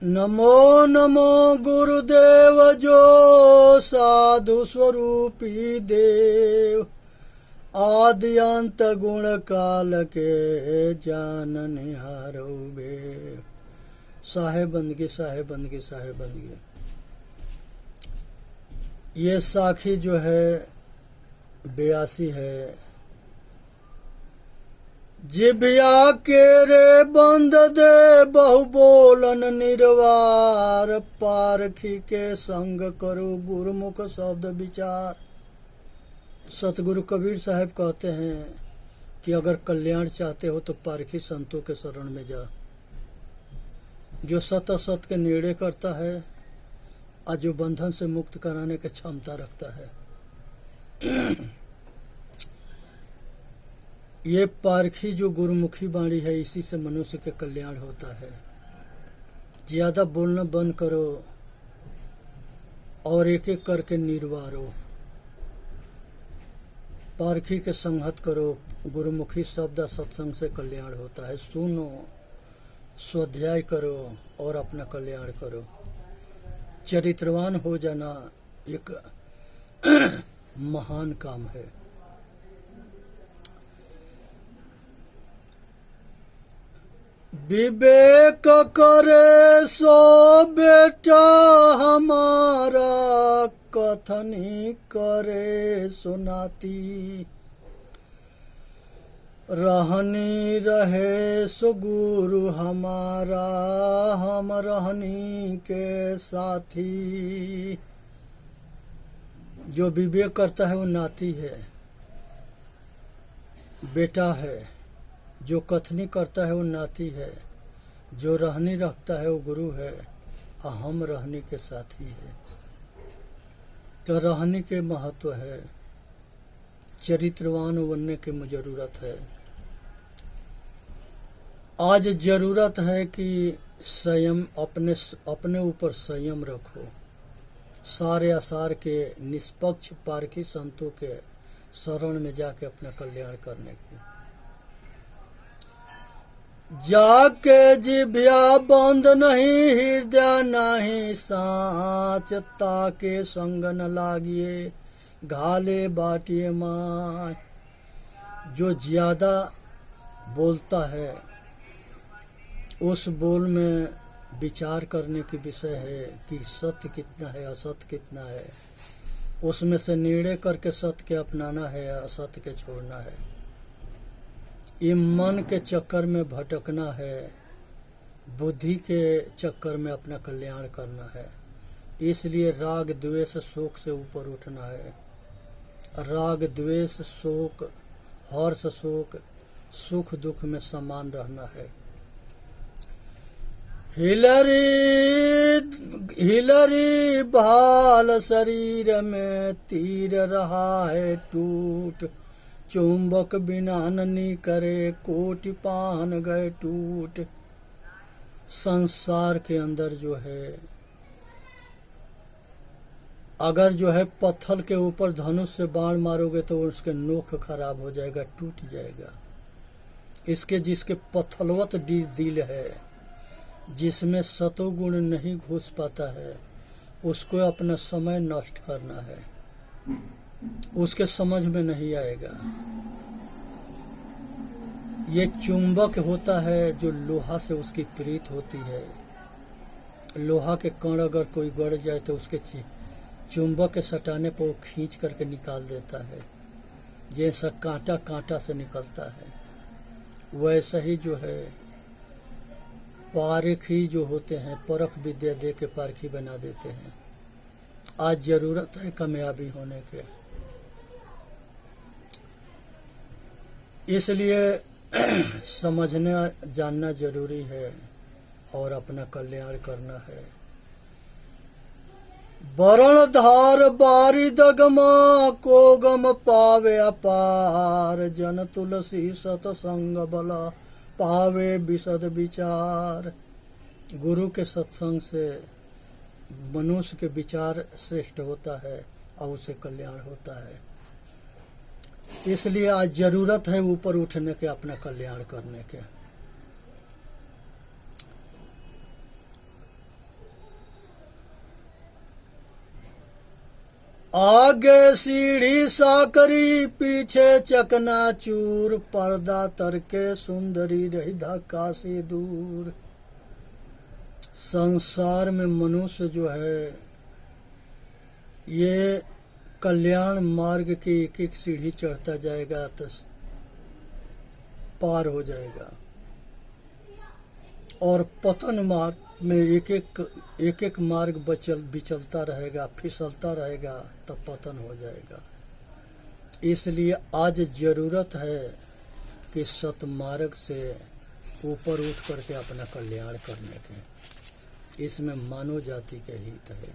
नमो नमो गुरुदेव जो साधु स्वरूपी देव, आदि अंत गुण काल के जानने हारो बे। साहेब बंदगी साहेब बंदगी साहेब बंदगी। ये साखी जो है 82 है। जिभिया के रे बंद दे बहु बोलन निर्वार, पारखी के संग करो गुरुमुख शब्द विचार। सतगुरु कबीर साहब कहते हैं कि अगर कल्याण चाहते हो तो पारखी संतों के शरण में जा, जो सत असत के निर्णय करता है और जो बंधन से मुक्त कराने की क्षमता रखता है। ये पारखी जो गुरुमुखी वाणी है, इसी से मनुष्य के कल्याण होता है। ज्यादा बोलना बंद करो और एक एक करके निर्वारो। पारखी के संगत करो, गुरुमुखी शब्द सत्संग से कल्याण होता है। सुनो, स्वाध्याय करो और अपना कल्याण करो। चरित्रवान हो जाना एक महान काम है। विवेक करे सो बेटा हमारा, कथनी करे सुनाती। रहनी रहे सो गुरु हमारा, हम रहनी के साथी। जो विवेक करता है वो नाती है, बेटा है। जो कथनी करता है वो नाती है। जो रहनी रखता है वो गुरु है और हम रहनी के साथी है। तो रहनी के महत्व है, चरित्रवान बनने की जरूरत है। आज जरूरत है कि संयम, अपने ऊपर संयम रखो। सारे आसार के निष्पक्ष पारखी संतों के शरण में जाके अपना कल्याण करने की। जाके जिभ्या बंद नहीं, हृदय नहीं साँच, ताके संग न लागिए घाले बाटिए माँ। जो ज्यादा बोलता है उस बोल में विचार करने की विषय है कि सत्य कितना है, असत्य कितना है। उसमें से निर्णय करके सत्य के अपनाना है, असत्य के छोड़ना है। ये मन के चक्कर में भटकना है, बुद्धि के चक्कर में अपना कल्याण करना है। इसलिए राग द्वेष शोक से ऊपर उठना है। राग द्वेष शोक, हर्ष शोक, सुख दुख में समान रहना है। हिलरी भाल शरीर में तीर रहा है टूट, चुंबक बिना ननी करे कोटि पान गए टूट। संसार के अंदर जो है, अगर जो है पत्थर के ऊपर धनुष से बाण मारोगे तो उसके नोक खराब हो जाएगा, टूट जाएगा। इसके जिसके पत्थलवत दिल है, जिसमें सतोगुण नहीं घुस पाता है, उसको अपना समय नष्ट करना है। उसके समझ में नहीं आएगा। ये चुंबक होता है जो लोहा से उसकी प्रीत होती है। लोहा के कण अगर कोई गड़ जाए तो उसके चुंबक के सटाने पर वो खींच करके निकाल देता है, जैसा कांटा कांटा से निकलता है। वैसा ही जो है पारखी जो होते हैं, परख विद्या दे के पारखी बना देते हैं। आज जरूरत है कामयाबी होने के, इसलिए समझना जानना जरूरी है और अपना कल्याण करना है। वरण धार बारी दगमा को गम पावे अपार, जन तुलसी सतसंग बला पावे विशद विचार। गुरु के सत्संग से मनुष्य के विचार श्रेष्ठ होता है और उसे कल्याण होता है। इसलिए आज जरूरत है ऊपर उठने के, अपना कल्याण करने के। आगे सीढ़ी साकरी पीछे चकनाचूर, पर्दा तरके सुंदरी रही धक्का से दूर। संसार में मनुष्य जो है ये कल्याण मार्ग की एक एक सीढ़ी चढ़ता जाएगा तो पार हो जाएगा, और पतन मार्ग में एक एक मार्ग बिचलता रहेगा, फिसलता रहेगा, तब पतन हो जाएगा। इसलिए आज जरूरत है कि सतमार्ग से ऊपर उठ करके अपना कल्याण करने के। इसमें मानव जाति के हित है।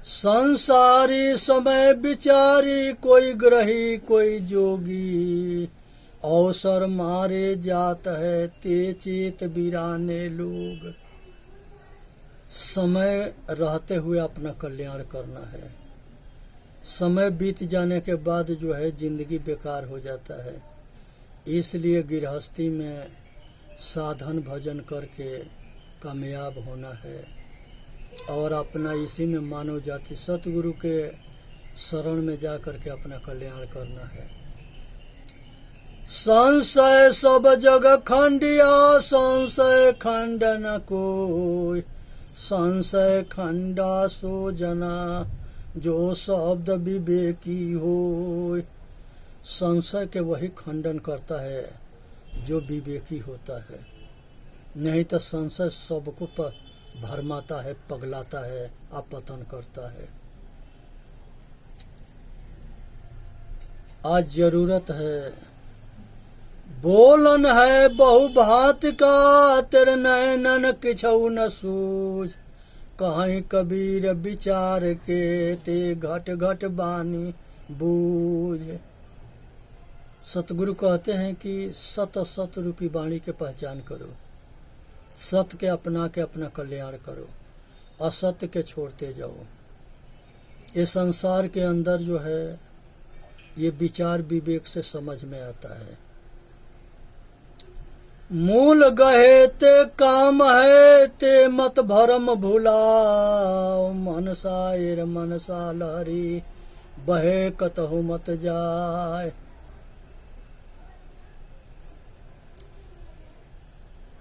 संसारी समय विचारी, कोई ग्रही कोई जोगी, अवसर मारे जात है ते चेत बिराने लोग। समय रहते हुए अपना कल्याण करना है। समय बीत जाने के बाद जो है जिंदगी बेकार हो जाता है। इसलिए गृहस्थी में साधन भजन करके कामयाब होना है, और अपना इसी में मानव जाति सतगुरु के शरण में जा करके अपना कल्याण करना है। संशय सब जग खंडिया, संशय खंड न कोई, संशय खंडा सो जना, जो शब्द विवेकी हो। संशय के वही खंडन करता है जो विवेकी होता है, नहीं तो संशय सबको भरमाता है, पगलाता है, अपतन करता है। आज जरूरत है, बोलन है बहुभात का, तेरे नैनन किछौ न सूझ, कहीं कबीर विचार के ते घट घट बानी बूझ। सतगुरु कहते हैं कि सत सत रूपी वाणी के पहचान करो, सत्य के अपना के अपना कल्याण करो, असत्य के छोड़ते जाओ। ये संसार के अंदर जो है ये विचार विवेक से समझ में आता है। मूल गहे ते काम है, ते मत भरम भुलाओ, मनसा एर मनसा लहरी, बहे कतहु मत जाए।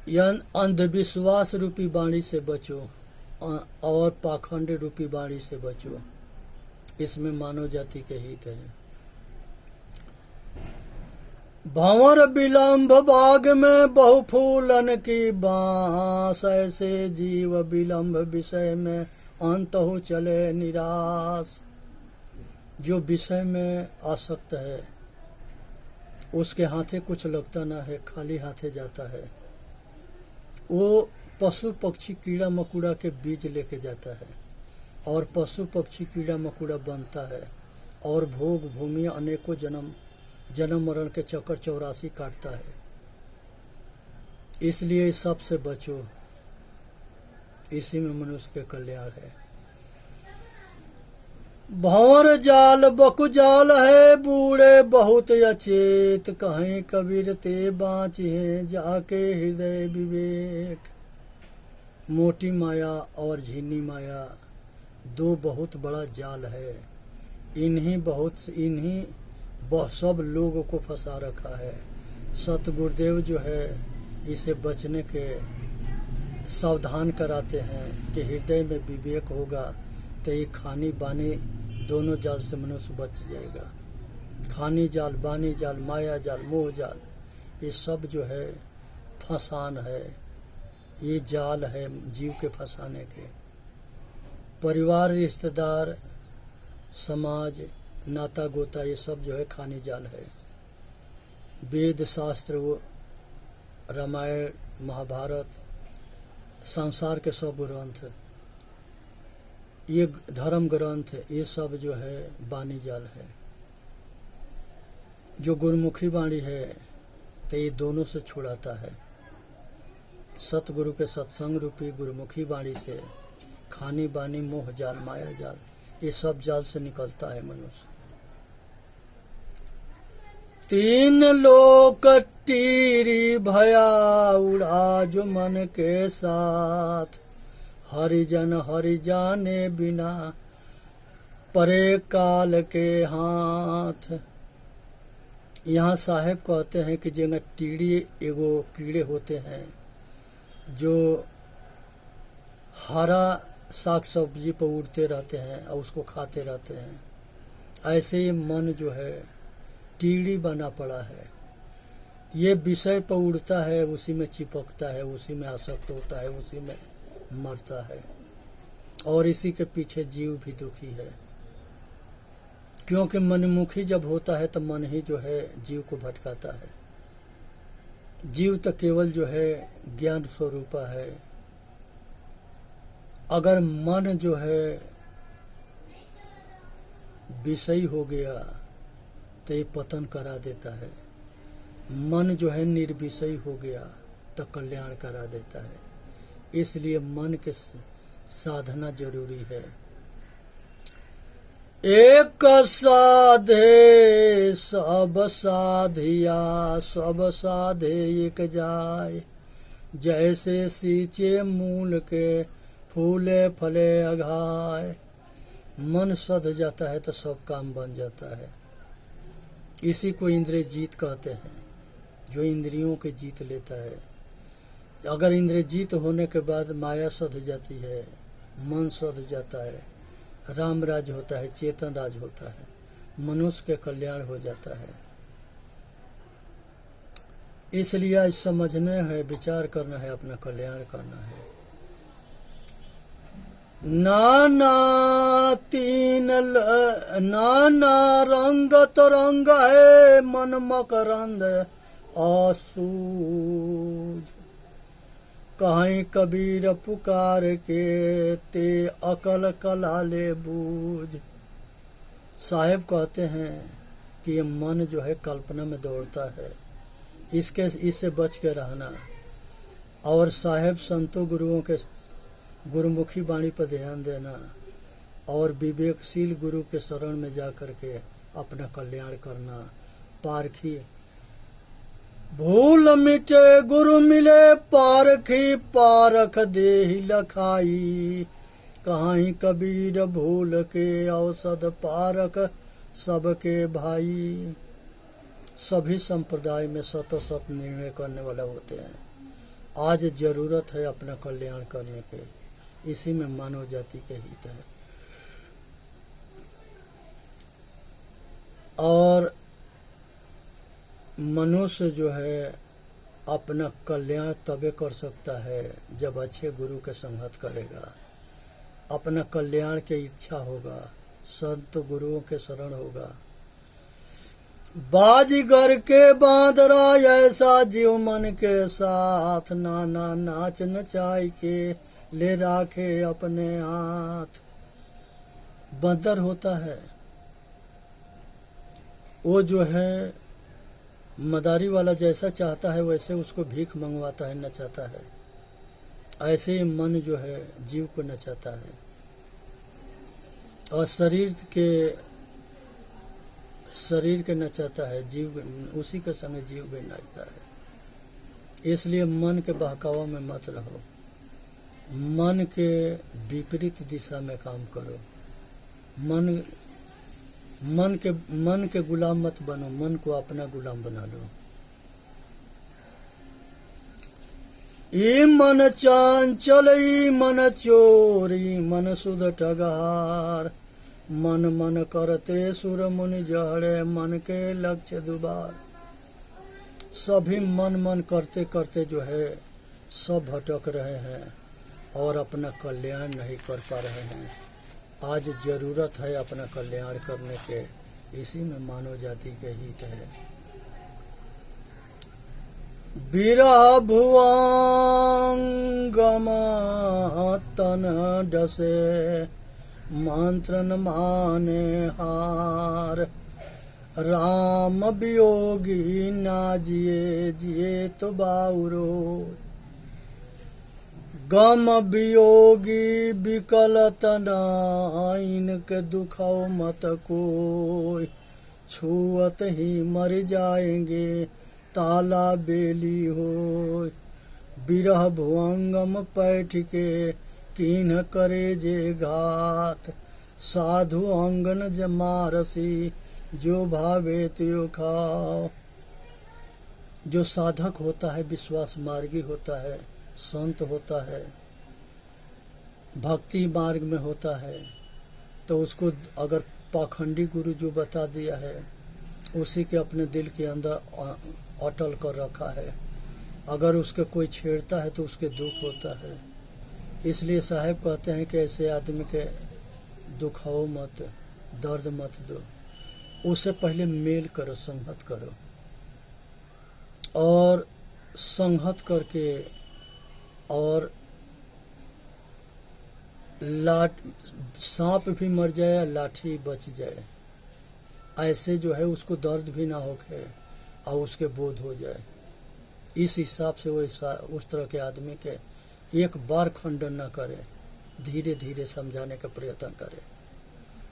यह अंधविश्वास रूपी वाणी से बचो और पाखंड रूपी वाणी से बचो। इसमें मानव जाति के हित है। भंवर विलंब बाग में बहु फूलन की बांस, ऐसे जीव विलंब विषय में अंत हो चले निराश। जो विषय में आसक्त है उसके हाथे कुछ लगता ना है, खाली हाथे जाता है। वो पशु पक्षी कीड़ा मकोड़ा के बीज लेके जाता है, और पशु पक्षी कीड़ा मकोड़ा बनता है, और भोग भूमि अनेकों जन्म मरण के चक्कर 84 काटता है। इसलिए इस सब से बचो, इसी में मनुष्य के कल्याण है। भंवर जाल बकु जाल है, बूढ़े बहुत अचेत, कहीं कबीर ते बाँचे जाके हृदय विवेक। मोटी माया और झिन्नी माया दो बहुत बड़ा जाल है। इन्हीं सब लोगों को फंसा रखा है। सतगुरुदेव जो है इसे बचने के सावधान कराते हैं कि हृदय में विवेक होगा तो ये खानी बानी दोनों जाल से मनुष्य बच जाएगा। खानी जाल, बानी जाल, माया जाल, मोह जाल, ये सब जो है फंसान है। ये जाल है जीव के फंसाने के। परिवार, रिश्तेदार, समाज, नाता गोता, ये सब जो है खानी जाल है। वेद शास्त्र, रामायण, महाभारत, संसार के सब ग्रंथ, ये धर्म ग्रंथ, ये सब जो है बानी जाल है। जो गुरुमुखी वाणी है तो ये दोनों से छुड़ाता है। सतगुरु के सत्संग रूपी गुरुमुखी वाणी से खानी बानी, मोह जाल, माया जाल, ये सब जाल से निकलता है मनुष्य। तीन लोक टीरी भया उड़ा जो मन के साथ, हरिजन हरि जाने बिना परे काल के हाथ। यहाँ साहेब कहते हैं कि जगह टीड़ी एगो कीड़े होते हैं जो हरा साग सब्जी पर उड़ते रहते हैं और उसको खाते रहते हैं, ऐसे ही मन जो है टीड़ी बना पड़ा है। ये विषय पर उड़ता है, उसी में चिपकता है, उसी में आसक्त होता है, उसी में मरता है, और इसी के पीछे जीव भी दुखी है। क्योंकि मनमुखी जब होता है तो मन ही जो है जीव को भटकाता है। जीव तो केवल जो है ज्ञान स्वरूपा है। अगर मन जो है विषयी हो गया तो ये पतन करा देता है। मन जो है निर्विषयी हो गया तो कल्याण करा देता है। इसलिए मन के साधना जरूरी है। एक साधे सब साधिया, सब साधे एक जाय, जैसे सींचे मूल के फूले फले अघाय। मन सध जाता है तो सब काम बन जाता है। इसी को इंद्रिय जीत कहते हैं, जो इंद्रियों के जीत लेता है। अगर इंद्रिय जीत होने के बाद माया सध जाती है, मन सध जाता है, राम राज होता है, चेतन राज होता है, मनुष्य के कल्याण हो जाता है। इसलिए समझना है, विचार करना है, अपना कल्याण करना है। नाना नाना रंग तरंग है, मन मकरंद असूझ। कहीं कबीर पुकार के ते अकल कलाले बूझ। साहेब कहते हैं कि ये मन जो है कल्पना में दौड़ता है, इससे बच के रहना। और साहेब संतों गुरुओं के गुरुमुखी वाणी पर ध्यान देना और विवेकशील गुरु के शरण में जा करके अपना कल्याण करना। पारखी भूल मिटे गुरु मिले, पारखी पारख देहि लखाई। कहीं कबीर भूल के औसत पारख सबके भाई। सभी संप्रदाय में सत निर्णय करने वाला होते हैं। आज जरूरत है अपना कल्याण करने के, इसी में मानव जाति के हित है। और मनुष्य जो है अपना कल्याण तबे कर सकता है जब अच्छे गुरु के संगत करेगा, अपना कल्याण की इच्छा होगा, संत गुरुओं के शरण होगा। बाजीगर के बांदरा ऐसा जीव मन के साथ, नाना नाच नचाई के ले राखे अपने हाथ। बंदर होता है वो जो है मदारी वाला जैसा चाहता है वैसे उसको भीख मंगवाता है, नचाता है। ऐसे ही मन जो है जीव को नचाता है और शरीर के नचाता है, जीव उसी के संग जीव भी नाचता है। इसलिए मन के बहकावा में मत रहो, मन के विपरीत दिशा में काम करो। मन के गुलाम मत बनो, मन को अपना गुलाम बना लो। ई मन चांचल ई मन चोरी, मन सुध ठगार। मन मन करते सुर मुनि जड़े, मन के लक्ष्य दुबार। सभी मन करते करते जो है सब भटक रहे हैं और अपना कल्याण नहीं कर पा रहे हैं। आज जरूरत है अपना कल्याण करने के, इसी में मानव जाति के हित है। बिरह भुवंगम तन डसे, मंत्रन माने हार। राम वियोगी ना जिए, जिए तो बाउरो। गम वियोगी विकल तना, इनके दुखाओ मत कोई। छुअत ही मर जाएंगे, ताला बेली हो। बिरह भुवंगम पैठ के, किन्ह करे जे घात। साधु अंगन जमारसी, जो भावे त्यो खाओ। जो साधक होता है, विश्वास मार्गी होता है, संत होता है, भक्ति मार्ग में होता है, तो उसको अगर पाखंडी गुरु जो बता दिया है उसी के अपने दिल के अंदर अटल कर रखा है। अगर उसके कोई छेड़ता है तो उसके दुख होता है। इसलिए साहब कहते हैं कि ऐसे आदमी के दुखाओ मत, दर्द मत दो, उससे पहले मेल करो, संगत करो। और संगत करके और सांप भी मर जाए या लाठी बच जाए, ऐसे जो है उसको दर्द भी ना होके और उसके बोध हो जाए। इस हिसाब से वो उस तरह के आदमी के एक बार खंडन न करे, धीरे धीरे समझाने का प्रयत्न करे।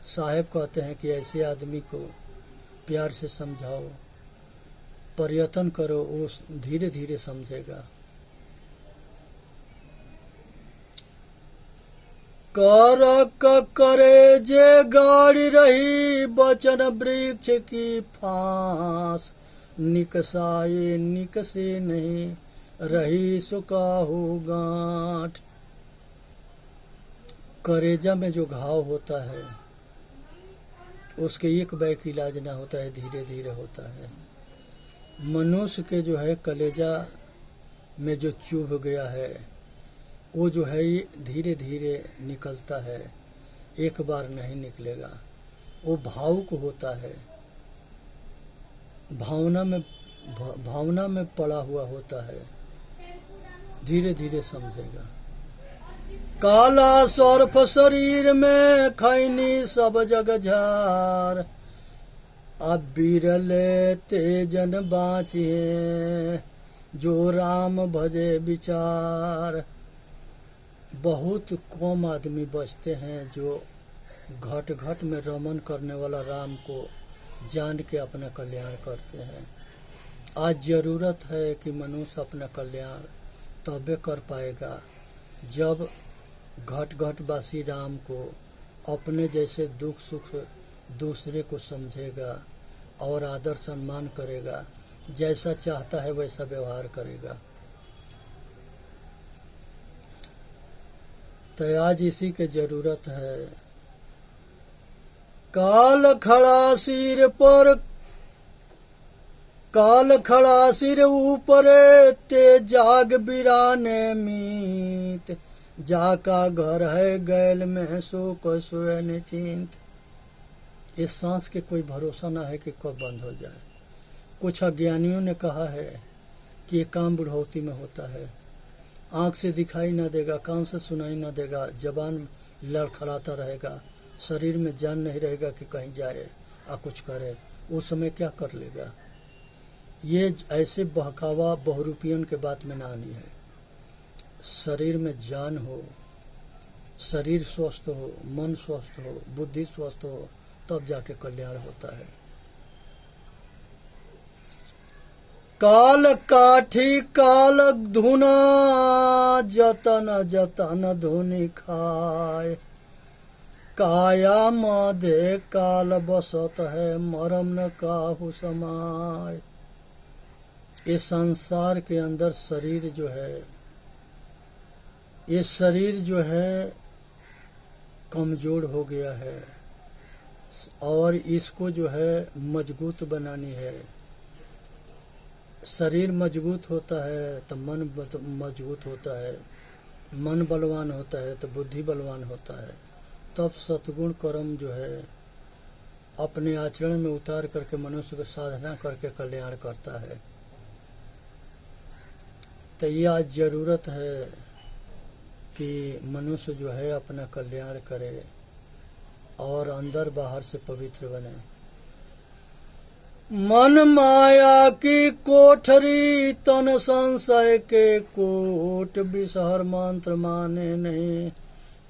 साहब कहते हैं कि ऐसे आदमी को प्यार से समझाओ, प्रयत्न करो, वो धीरे धीरे समझेगा। कर करे जे गाड़ी रही, बचन वृक्ष की फांस, निकसाए निकसे नहीं, रही सुकाहू गांठ। करेजा में जो घाव होता है उसके एक बैक इलाज ना होता है, धीरे धीरे होता है। मनुष्य के जो है कलेजा में जो चुभ गया है वो जो है धीरे धीरे निकलता है, एक बार नहीं निकलेगा। वो भावुक होता है, भावना में पड़ा हुआ होता है, धीरे धीरे समझेगा। काला सर्फ शरीर में, खैनी सब जग झार, अब बिरल तेजन बाँचिए, जो राम भजे विचार। बहुत कम आदमी बचते हैं जो घट घट में रमन करने वाला राम को जान के अपना कल्याण करते हैं। आज जरूरत है कि मनुष्य अपना कल्याण तबे कर पाएगा जब घट घट वासी राम को अपने जैसे दुख सुख दूसरे को समझेगा और आदर सम्मान करेगा, जैसा चाहता है वैसा व्यवहार करेगा। तो आज इसी की जरूरत है। काल खड़ा सिर पर, काल खड़ा सिर ऊपर, ते जाग बिराने मीत, जाका घर है गैल में सो को सोए निचिंत। इस सांस के कोई भरोसा ना है कि कब बंद हो जाए। कुछ अज्ञानियों ने कहा है कि ये काम बुढ़ौती में होता है, आँख से दिखाई ना देगा, कान से सुनाई ना देगा, जबान लड़खड़ाता रहेगा, शरीर में जान नहीं रहेगा कि कहीं जाए और कुछ करे, उस समय क्या कर लेगा। ये ऐसे बहकावा बहुरूपियन के बात में ना आनी है। शरीर में जान हो, शरीर स्वस्थ हो, मन स्वस्थ हो, बुद्धि स्वस्थ हो, तब जाके कल्याण होता है। काल काठी काल धुना, जतन जतन धुनि खाए, काया मधे काल बसत है, मरम न काहू समाय। इस संसार के अंदर शरीर जो है, ये शरीर जो है कमजोर हो गया है और इसको जो है मजबूत बनानी है। शरीर मजबूत होता है तो मन मजबूत होता है, मन बलवान होता है तो बुद्धि बलवान होता है। तब सतगुण कर्म जो है अपने आचरण में उतार करके मनुष्य को साधना करके कल्याण करता है। तो ये आज जरूरत है कि मनुष्य जो है अपना कल्याण करे और अंदर बाहर से पवित्र बने। मन माया की कोठरी, तन संशय के कोट, विषहर मंत्र माने नहीं,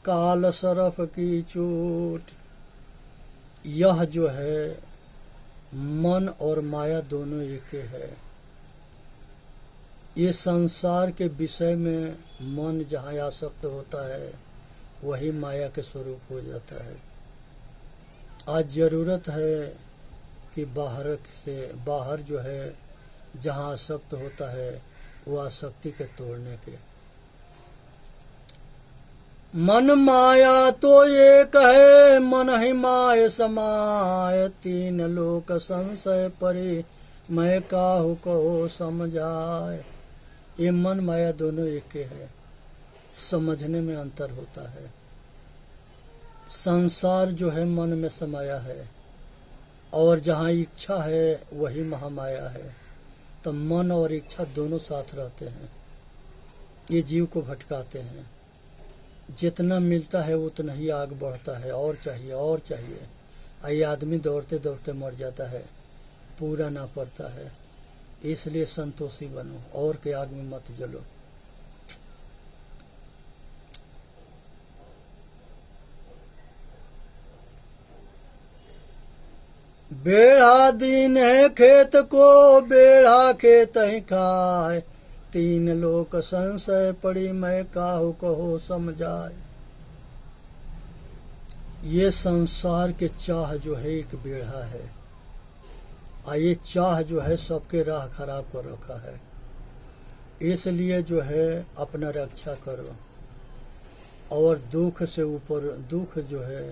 काल सरफ की चोट। यह जो है मन और माया दोनों एक है। ये संसार के विषय में मन जहाँ आसक्त होता है वही माया के स्वरूप हो जाता है। आज जरूरत है कि बाहर जो है जहाँ आसक्त होता है वो आसक्ति के तोड़ने के। मन माया तो एक है मन ही माय समाय, तीन लोक संशय परे मैं काहू कहो समझाए। ये मन माया दोनों एक है, समझने में अंतर होता है। संसार जो है मन में समाया है और जहाँ इच्छा है वही महामाया है। तो मन और इच्छा दोनों साथ रहते हैं, ये जीव को भटकाते हैं। जितना मिलता है उतना ही आग बढ़ता है, और चाहिए और चाहिए। ये आदमी दौड़ते दौड़ते मर जाता है, पूरा ना पड़ता है। इसलिए संतोषी बनो और के आग में मत जलो। बेड़ा दीन है खेत को, बेड़ा खेत ही खाए, तीन लोक संशय पड़ी मैं काहू कहो समझाए। ये संसार के चाह जो है एक बेड़ा है, ये चाह जो है सबके राह खराब कर रखा है। इसलिए जो है अपना रक्षा करो। और दुख से ऊपर दुख जो है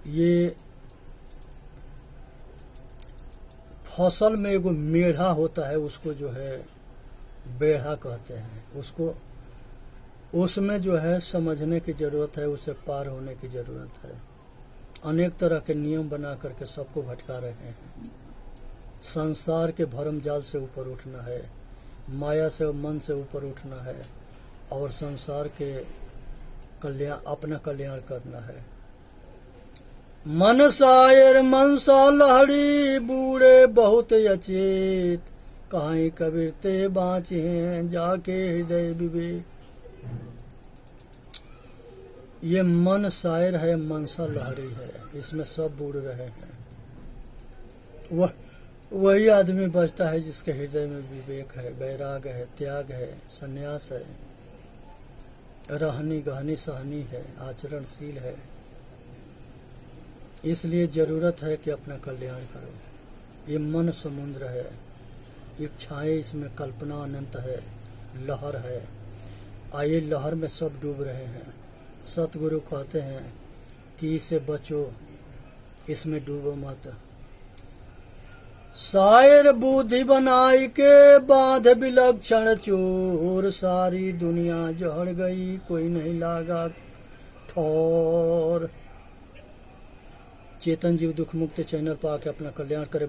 ये फसल में एगो मेढ़ा होता है, उसको जो है बेढ़ा कहते हैं। उसको उसमें जो है समझने की ज़रूरत है, उसे पार होने की ज़रूरत है। अनेक तरह के नियम बना करके सबको भटका रहे हैं। संसार के भरम जाल से ऊपर उठना है, माया से और मन से ऊपर उठना है और संसार के अपना कल्याण करना है। मन शायर मनसा लहड़ी, बूढ़े बहुत अचेत, कहीं कबीर ते बाँचे हैं जाके हृदय विवेक। ये मन शायर है, मनसा लहरी है, इसमें सब बूढ़ रहे हैं। वही आदमी बचता है जिसके हृदय में विवेक है, वैराग है, त्याग है, संन्यास है, रहनी गहनी सहनी है, आचरणशील है। इसलिए ज़रूरत है कि अपना कल्याण करो। ये मन समुद्र है, इच्छाएं इसमें कल्पना अनंत है, लहर है। आइए लहर में सब डूब रहे हैं। सतगुरु कहते हैं कि इसे बचो, इसमें डूबो मत। शायर बुद्धि बनाई के बांध विलक्षण चोर, सारी दुनिया जहड़ गई कोई नहीं लागा ठौर। चेतन जीव दुख मुक्त चैनल पर आके अपना कल्याण करे।